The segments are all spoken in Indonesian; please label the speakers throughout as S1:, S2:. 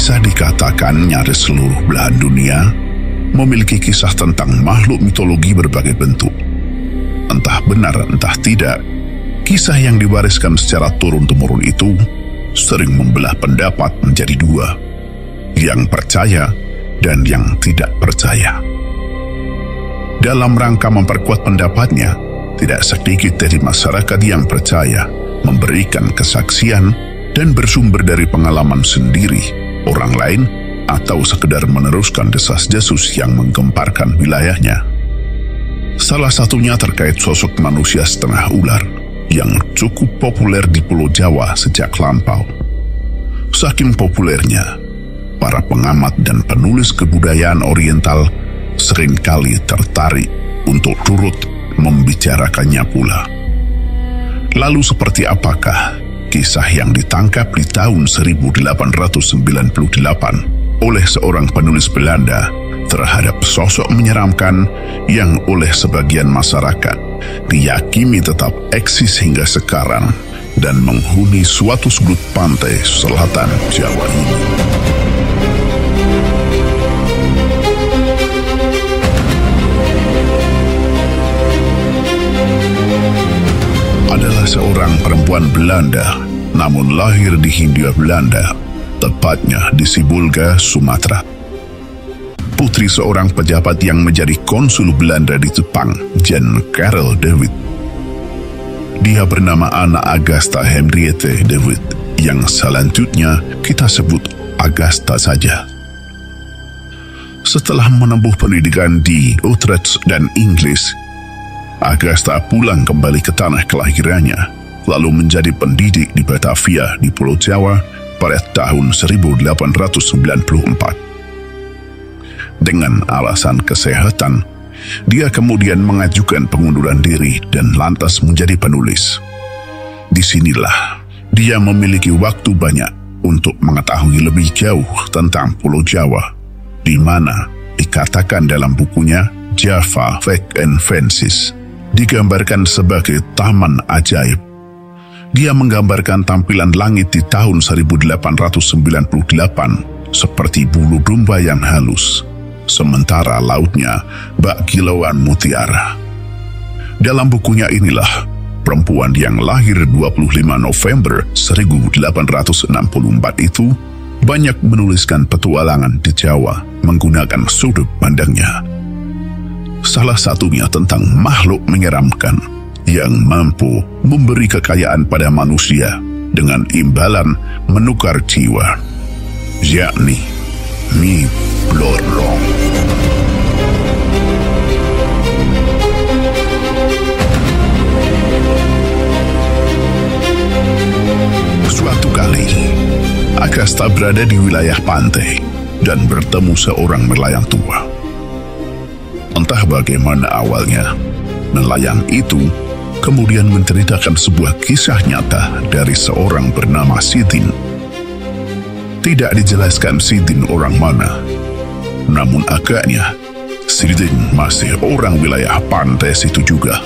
S1: Bisa dikatakan nyaris seluruh belahan dunia memiliki kisah tentang makhluk mitologi berbagai bentuk. Entah benar entah tidak, kisah yang diwariskan secara turun-temurun itu sering membelah pendapat menjadi dua, yang percaya dan yang tidak percaya. Dalam rangka memperkuat pendapatnya, tidak sedikit dari masyarakat yang percaya memberikan kesaksian dan bersumber dari pengalaman sendiri, orang lain, atau sekedar meneruskan desas-desus yang menggemparkan wilayahnya. Salah satunya terkait sosok manusia setengah ular yang cukup populer di Pulau Jawa sejak lampau. Saking populernya, para pengamat dan penulis kebudayaan Oriental seringkali tertarik untuk turut membicarakannya pula. Lalu seperti apakah kisah yang ditangkap di tahun 1898 oleh seorang penulis Belanda terhadap sosok menyeramkan yang oleh sebagian masyarakat diyakini tetap eksis hingga sekarang dan menghuni suatu sudut pantai selatan Jawa ini? Adalah seorang perempuan Belanda, namun lahir di Hindia Belanda, tepatnya di Sibolga, Sumatera. Putri seorang pejabat yang menjadi konsul Belanda di Jepang, Jan Karel de With. Dia bernama Anna Agatha Henriette de With, yang selanjutnya kita sebut Agatha saja. Setelah menempuh pendidikan di Utrecht dan Inggris, Agatha pulang kembali ke tanah kelahirannya, lalu menjadi pendidik di Batavia di Pulau Jawa pada tahun 1894. Dengan alasan kesehatan, dia kemudian mengajukan pengunduran diri dan lantas menjadi penulis. Disinilah dia memiliki waktu banyak untuk mengetahui lebih jauh tentang Pulau Jawa, di mana dikatakan dalam bukunya Java Facts and Fancies digambarkan sebagai taman ajaib. Dia menggambarkan tampilan langit di tahun 1898 seperti bulu domba yang halus, sementara lautnya bak kilauan mutiara. Dalam bukunya inilah perempuan yang lahir 25 November 1864 itu banyak menuliskan petualangan di Jawa menggunakan sudut pandangnya. Salah satunya tentang makhluk menyeramkan yang mampu memberi kekayaan pada manusia dengan imbalan menukar jiwa, yakni Nyi Blorong. Suatu kali, Agatha berada di wilayah pantai dan bertemu seorang nelayan tua. Entah bagaimana awalnya, nelayan itu kemudian menceritakan sebuah kisah nyata dari seorang bernama Sidin. Tidak dijelaskan Sidin orang mana, namun agaknya Sidin masih orang wilayah pantai situ juga,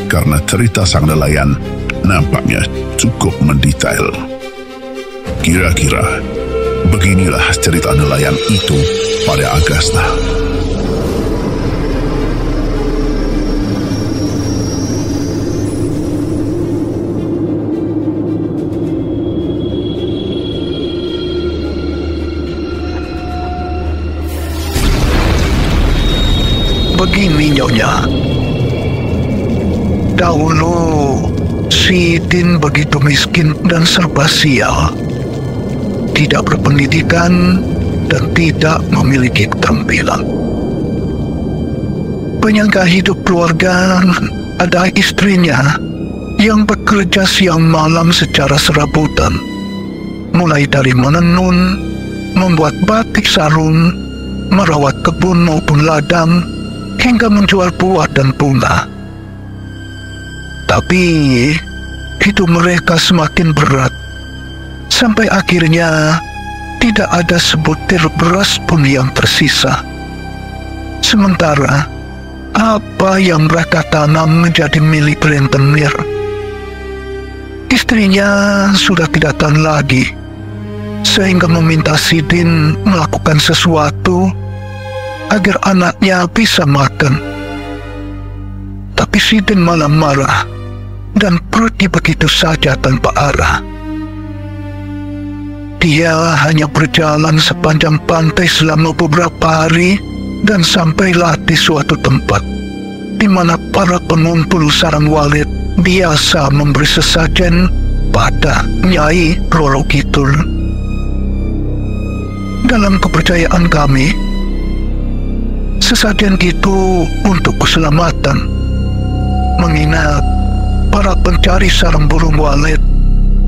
S1: karena cerita sang nelayan nampaknya cukup mendetail. Kira-kira beginilah cerita nelayan itu pada Agatha.
S2: Begini Nyonya, dahulu Sidin begitu miskin dan serba sial, tidak berpendidikan dan tidak memiliki keterampilan. Penyangga hidup keluarga ada istrinya yang bekerja siang malam secara serabutan, mulai dari menenun, membuat batik sarung, merawat kebun maupun ladang, hingga menjual buah dan bunga. Tapi hidup mereka semakin berat, sampai akhirnya tidak ada sebutir beras pun yang tersisa. Sementara apa yang mereka tanam menjadi milik rentenir. Istrinya sudah tidak tahan lagi, sehingga meminta Sidin melakukan sesuatu agar anaknya bisa makan. Tapi Sidin malah marah dan pergi begitu saja tanpa arah. Dia hanya berjalan sepanjang pantai selama beberapa hari dan sampailah di suatu tempat di mana para pengumpul sarang walet biasa memberi sesajen pada Nyai Roro Kidul. Dalam kepercayaan kami, sesajen itu untuk keselamatan, mengingat para pencari sarang burung walet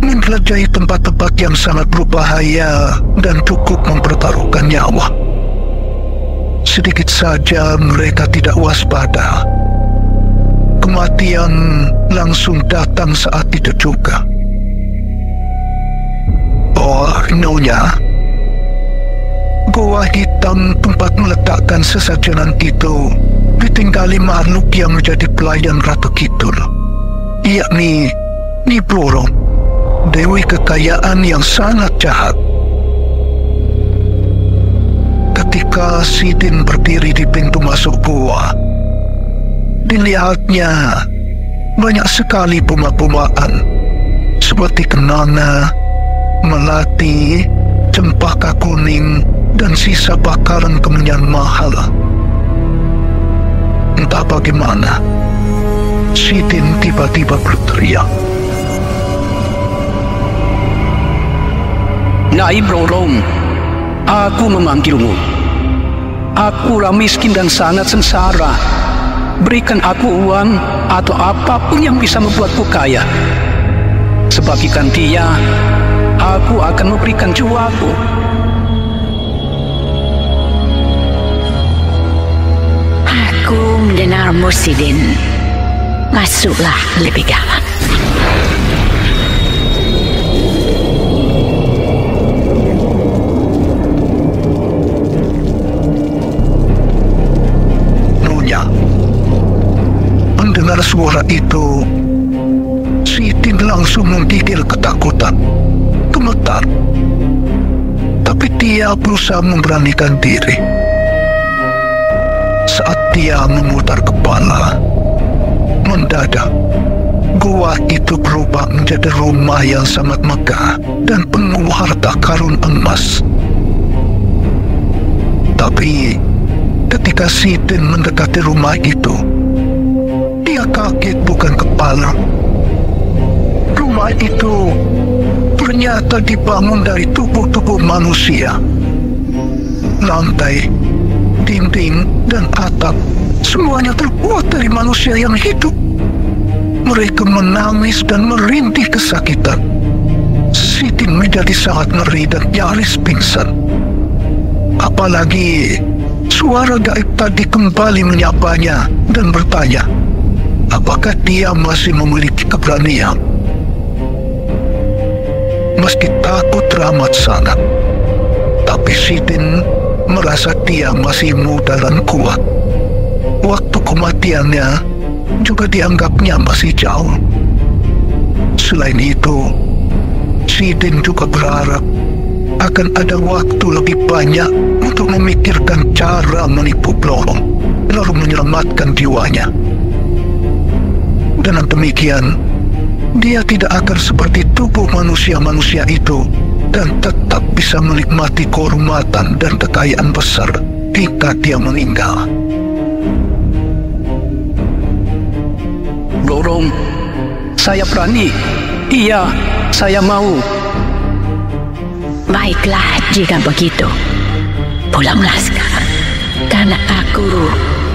S2: menjelajahi tempat-tempat yang sangat berbahaya dan cukup mempertaruhkan nyawa. Sedikit saja mereka tidak waspada, kematian langsung datang saat itu juga. Oh, Nyonya, goa hitam tempat meletakkan sesajenan itu ditinggali makhluk yang menjadi pelayan Ratu Kidul, yakni Nyi Blorong, dewi kekayaan yang sangat jahat. Ketika Sidin berdiri di pintu masuk gua, dilihatnya banyak sekali bunga-bungaan seperti kenanga, melati, cempaka kuning, dan sisa bakaran kemenyan mahal. Entah bagaimana, Sidin tiba-tiba berteriak,
S3: Nyai Blorong, aku memanggilmu. Akulah miskin dan sangat sengsara. Berikan aku uang atau apapun yang bisa membuatku kaya. Sebagai gantinya, aku akan memberikan jiwaku.
S4: Aku mendengarmu, Sidin. Masuklah lebih dalam.
S2: Mendengar suara itu, Sidin langsung menggigil ketakutan, gemetar. Tapi dia berusaha memberanikan diri. Saat dia memutar kepala, mendadak gua itu berubah menjadi rumah yang sangat megah dan penuh harta karun emas. Tapi ketika Sidin mendekati rumah itu, dia kaget bukan kepala. Rumah itu ternyata dibangun dari tubuh-tubuh manusia. Lantai, dinding, dan atap semuanya terbuat dari manusia yang hidup. Mereka menangis dan merintih kesakitan. Sidin menjadi sangat ngeri dan nyaris pingsan. Apalagi suara gaib tadi kembali menyapanya dan bertanya, apakah dia masih memiliki keberanian? Meski takut teramat sangat, tapi Sidin merasa dia masih muda dan kuat. Waktu kematiannya juga dianggapnya masih jauh. Selain itu, Sidin juga berharap akan ada waktu lebih banyak untuk memikirkan cara menipu Blorong, lalu menyelamatkan jiwanya. Dengan demikian, dia tidak akan seperti tubuh manusia-manusia itu dan tetap bisa menikmati kehormatan dan kekayaan besar hingga dia meninggal.
S3: Blorong, saya berani. Iya, saya mau.
S4: Baiklah, jika begitu, pulanglah sekarang, karena aku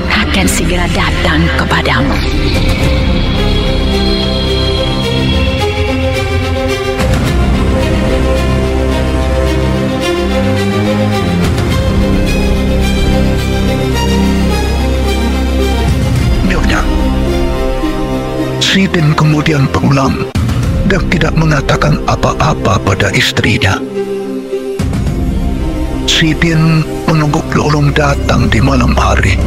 S4: akan segera datang kepadamu.
S2: Nyonya, Sidin kemudian pulang dan tidak mengatakan apa-apa pada istrinya. Sidin menunggu Blorong datang di malam hari.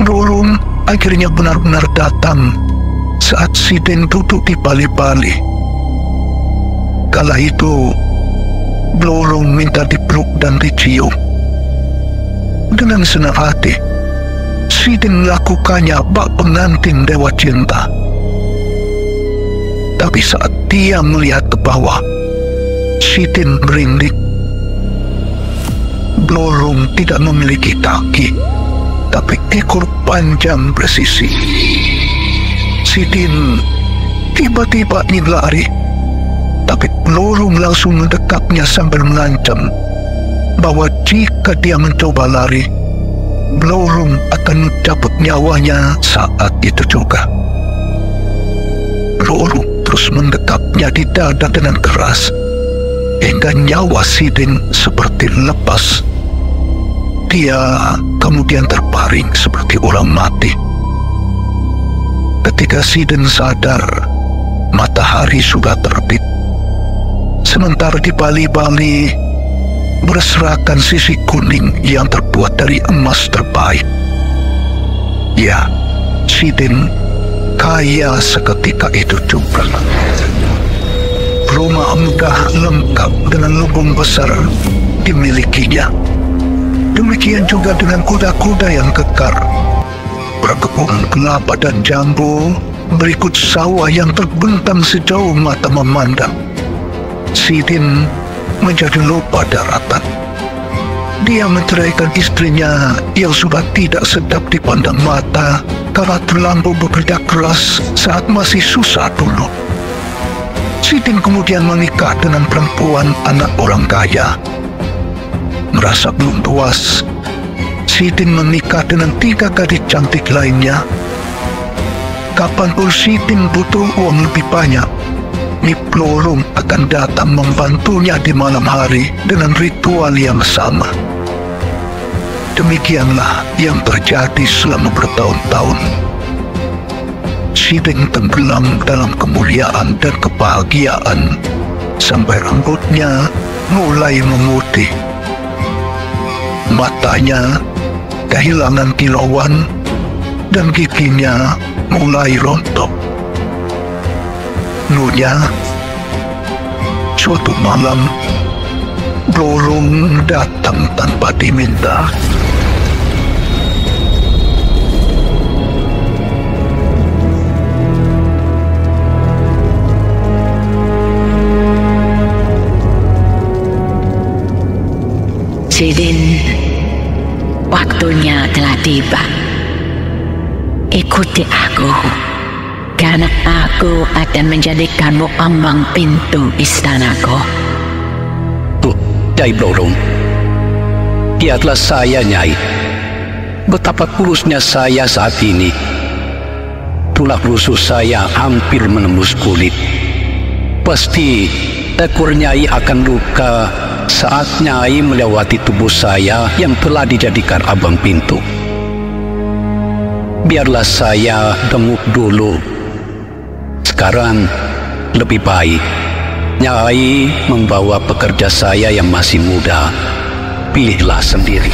S2: Blorong akhirnya benar-benar datang saat Sidin duduk di bali-bali. Kala itu, Blorong minta dipeluk dan dicium. Dengan senang hati, Sidin melakukannya bak pengantin Dewa Cinta. Tapi saat dia melihat ke bawah, Sidin merinding. Blorong tidak memiliki kaki, tapi ekor panjang bersisi. Sidin tiba-tiba ingin lari, tapi Blorong langsung mendekapnya sambil mengancam bahwa jika dia mencoba lari, Blorong akan mencabut nyawanya saat itu juga. Blorong terus mendekapnya di dada dengan keras, hingga nyawa Sidin seperti lepas. Dia kemudian terbaring seperti orang mati. Ketika Sidin sadar, matahari sudah terbit. Sementara di bali-bali berserakan sisi kuning yang terbuat dari emas terbaik. Ya, Sidin kaya seketika itu juga. Rumah megah lengkap dengan lubung besar dimilikinya. Demikian juga dengan kuda-kuda yang kekar. Perkebunan kelapa dan jambu, berikut sawah yang terbentang sejauh mata memandang. Sidin menjadi lupa daratan. Dia menceraikan istrinya yang sudah tidak sedap dipandang mata karena terlampau bekerja keras saat masih susah dulu. Sidin kemudian menikah dengan perempuan anak orang kaya. Merasa belum puas, Sidin menikah dengan 3 gadis cantik lainnya. Kapanpun Sidin butuh uang lebih banyak, Nyi Blorong akan datang membantunya di malam hari dengan ritual yang sama. Demikianlah yang terjadi selama bertahun-tahun. Sidin tenggelam dalam kemuliaan dan kebahagiaan sampai rambutnya mulai memutih. Matanya kehilangan kilauan dan giginya mulai rontok. Nunya, suatu malam Blorong datang tanpa diminta.
S4: Sidin, waktunya telah tiba. Ikuti aku, karena aku akan menjadikanmu ambang pintu istanaku.
S3: Tuh, Nyai Blorong. Lihatlah saya, Nyai. Betapa kurusnya saya saat ini. Tulang rusuk saya hampir menembus kulit. Pasti ekor Nyai akan luka saat Nyai melewati tubuh saya yang telah dijadikan abang pintu. Biarlah saya gemuk dulu. Sekarang lebih baik Nyai membawa pekerja saya yang masih muda. Pilihlah sendiri.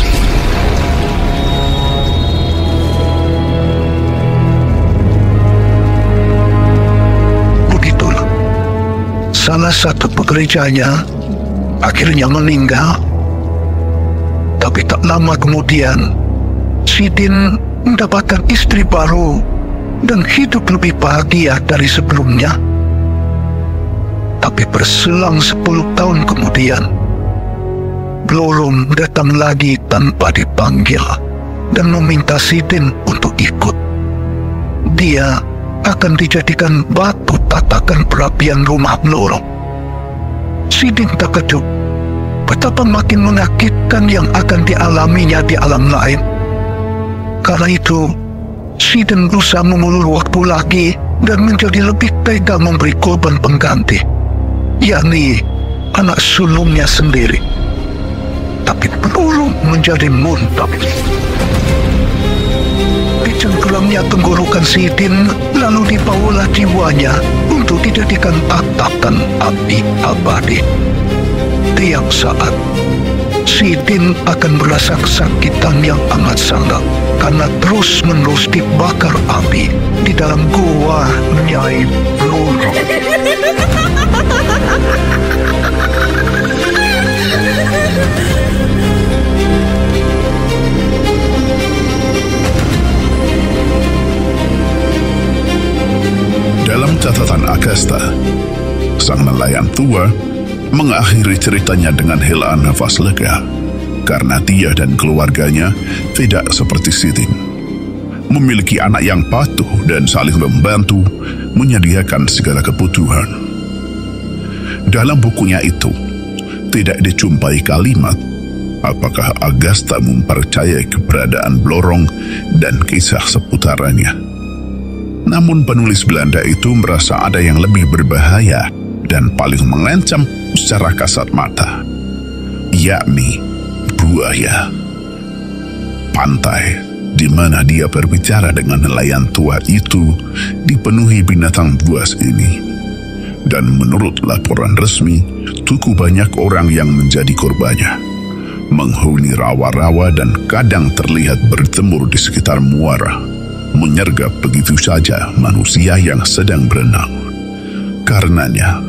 S2: Begitulah, salah satu pekerjanya akhirnya meninggal. Tapi tak lama kemudian, Sidin mendapatkan istri baru dan hidup lebih bahagia dari sebelumnya. Tapi berselang 10 tahun kemudian, Blorong datang lagi tanpa dipanggil dan meminta Sidin untuk ikut. Dia akan dijadikan batu tatakan perapian rumah Blorong. Sidin terkejut betapa makin menyakitkan yang akan dialaminya di alam lain. Karena itu, Sidin berusaha mengulur waktu lagi dan menjadi lebih tega memberi korban pengganti, yakni anak sulungnya sendiri. Tapi Blorong menjadi muntah. Dicengkeramnya tenggorokan Sidin, lalu dibawalah jiwanya untuk dijadikan tatakan api abadi. Tiap saat, Sidin akan merasa kesakitan yang amat sangat karena terus-menerus dibakar api di dalam gua Nyai Blorong.
S1: Dalam catatan Agasta, sang nelayan tua mengakhiri ceritanya dengan helaan nafas lega karena dia dan keluarganya tidak seperti Sitin, memiliki anak yang patuh dan saling membantu menyediakan segala kebutuhan. Dalam bukunya itu tidak dijumpai kalimat apakah Agasta mempercayai keberadaan Blorong dan kisah seputarannya. Namun penulis Belanda itu merasa ada yang lebih berbahaya dan paling mengancam secara kasat mata, yakni buaya. Pantai di mana dia berbicara dengan nelayan tua itu dipenuhi binatang buas ini. Dan menurut laporan resmi, cukup banyak orang yang menjadi korbannya, menghuni rawa-rawa dan kadang terlihat berjemur di sekitar muara, menyergap begitu saja manusia yang sedang berenang. Karenanya,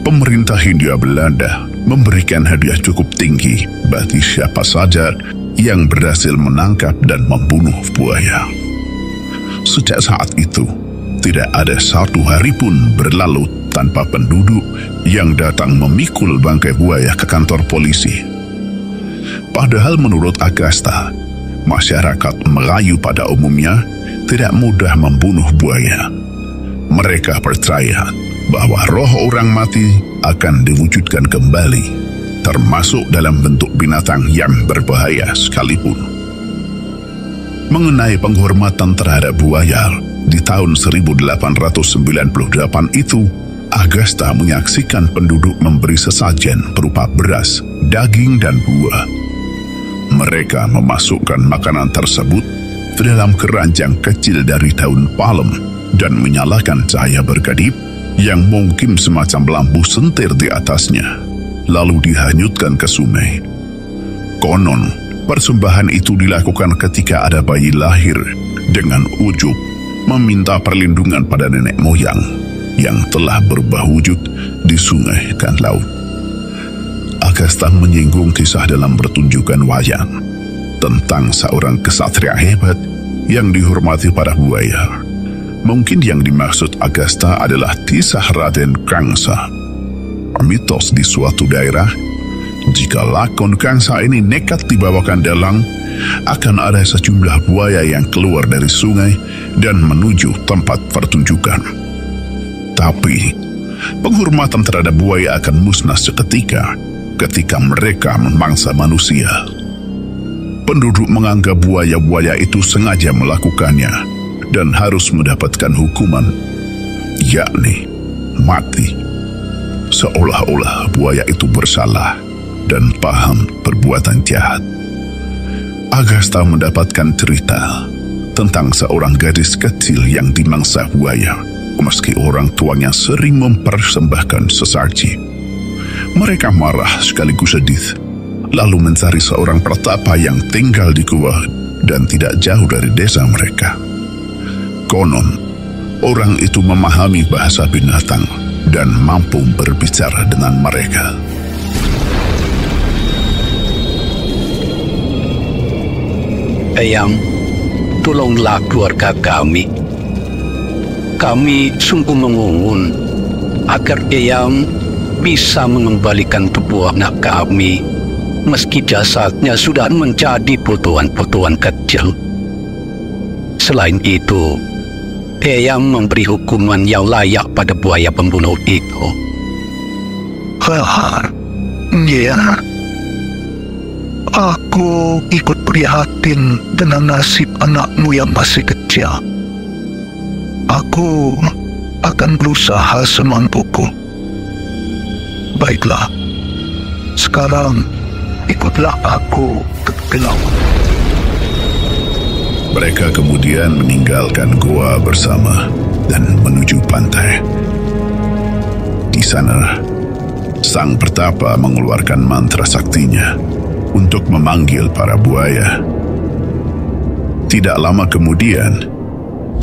S1: pemerintah Hindia Belanda memberikan hadiah cukup tinggi bagi siapa saja yang berhasil menangkap dan membunuh buaya. Sejak saat itu, tidak ada satu hari pun berlalu tanpa penduduk yang datang memikul bangkai buaya ke kantor polisi. Padahal menurut Agasta, masyarakat Melayu pada umumnya tidak mudah membunuh buaya. Mereka percaya bahwa roh orang mati akan diwujudkan kembali, termasuk dalam bentuk binatang yang berbahaya sekalipun. Mengenai penghormatan terhadap buaya, di tahun 1898 itu, Agasta menyaksikan penduduk memberi sesajen berupa beras, daging, dan buah. Mereka memasukkan makanan tersebut ke dalam keranjang kecil dari daun palem dan menyalakan cahaya berkedip yang mungkin semacam lampu sentir di atasnya, lalu dihanyutkan ke sungai. Konon, persembahan itu dilakukan ketika ada bayi lahir dengan ujub meminta perlindungan pada nenek moyang yang telah berubah wujud di sungai dan laut. Agasta menyinggung kisah dalam pertunjukan wayang tentang seorang kesatria hebat yang dihormati para buaya. Mungkin yang dimaksud Agasta adalah kisah Raden Kangsa. Mitos di suatu daerah, jika lakon Kangsa ini nekat dibawakan dalang, akan ada sejumlah buaya yang keluar dari sungai dan menuju tempat pertunjukan. Tapi, penghormatan terhadap buaya akan musnah seketika ketika mereka memangsa manusia. Penduduk menganggap buaya-buaya itu sengaja melakukannya dan harus mendapatkan hukuman, yakni mati. Seolah-olah buaya itu bersalah dan paham perbuatan jahat. Agasta mendapatkan cerita tentang seorang gadis kecil yang dimangsa buaya, meski orang tuanya sering mempersembahkan sesaji. Mereka marah sekaligus sedih, lalu mencari seorang pertapa yang tinggal di gua dan tidak jauh dari desa mereka. Konon, orang itu memahami bahasa binatang dan mampu berbicara dengan mereka.
S3: Eyang, tolonglah keluarga kami. Kami sungguh mengungun agar Eyang bisa mengembalikan tubuh anak kami, meski jasadnya sudah menjadi potongan-potongan kecil. Selain itu, Eyang memberi hukuman yang layak pada buaya pembunuh itu.
S2: Ya, aku ikut prihatin dengan nasib anakmu yang masih kecil. Aku akan berusaha semampuku. Baiklah, sekarang ikutlah aku ke laut.
S1: Mereka kemudian meninggalkan goa bersama dan menuju pantai. Di sana, sang pertapa mengeluarkan mantra saktinya untuk memanggil para buaya. Tidak lama kemudian,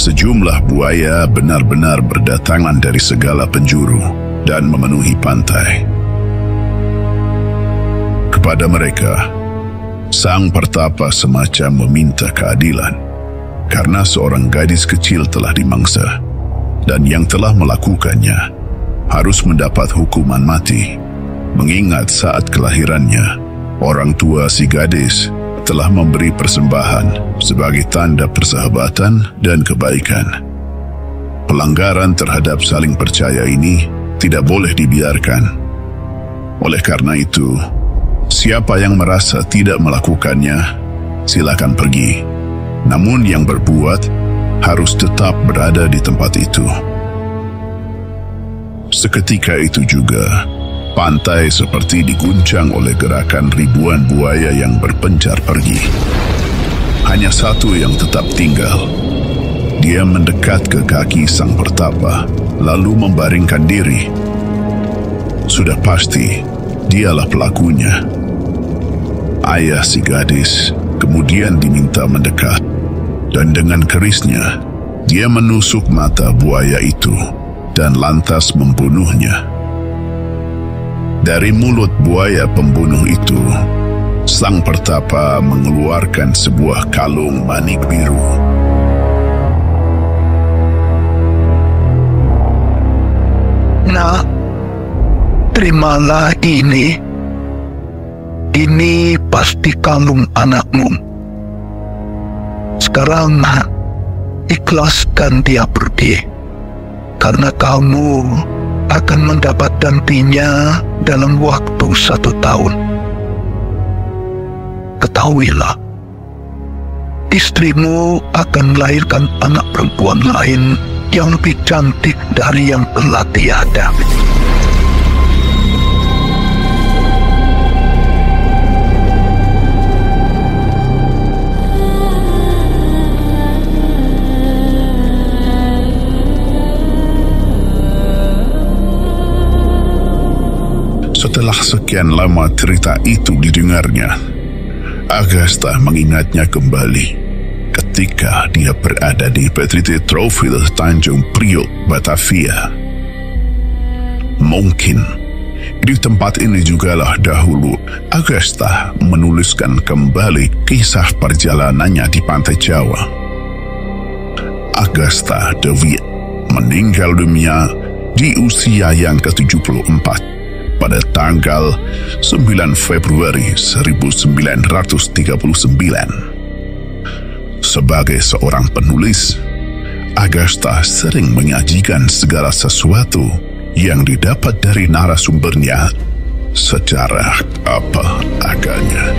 S1: sejumlah buaya benar-benar berdatangan dari segala penjuru dan memenuhi pantai. Kepada mereka, sang pertapa semacam meminta keadilan karena seorang gadis kecil telah dimangsa dan yang telah melakukannya harus mendapat hukuman mati, mengingat saat kelahirannya, orang tua si gadis telah memberi persembahan sebagai tanda persahabatan dan kebaikan. Pelanggaran terhadap saling percaya ini tidak boleh dibiarkan. Oleh karena itu, siapa yang merasa tidak melakukannya, silakan pergi. Namun yang berbuat harus tetap berada di tempat itu. Seketika itu juga, pantai seperti diguncang oleh gerakan ribuan buaya yang berpencar pergi. Hanya satu yang tetap tinggal. Dia mendekat ke kaki sang pertapa, lalu membaringkan diri. Sudah pasti, dialah pelakunya. Ayah si gadis kemudian diminta mendekat, dan dengan kerisnya, dia menusuk mata buaya itu dan lantas membunuhnya. Dari mulut buaya pembunuh itu, sang pertapa mengeluarkan sebuah kalung manik biru.
S2: Nak, terimalah ini. Ini pasti kalung anakmu. Sekarang, ikhlaskan dia pergi, karena kamu akan mendapat gantinya dalam waktu 1 tahun. Ketahuilah, istrimu akan melahirkan anak perempuan lain yang lebih cantik dari yang telah tiada.
S1: Setelah sekian lama cerita itu didengarnya, Agatha mengingatnya kembali ketika dia berada di Petite Trouville Tanjung Priok, Batavia. Mungkin di tempat ini jugalah dahulu Agatha menuliskan kembali kisah perjalanannya di pantai Jawa. Agatha de Witt meninggal dunia di usia yang ke-74 pada tanggal 9 Februari 1939. Sebagai seorang penulis, Agatha sering menyajikan segala sesuatu yang didapat dari narasumbernya secara apa adanya.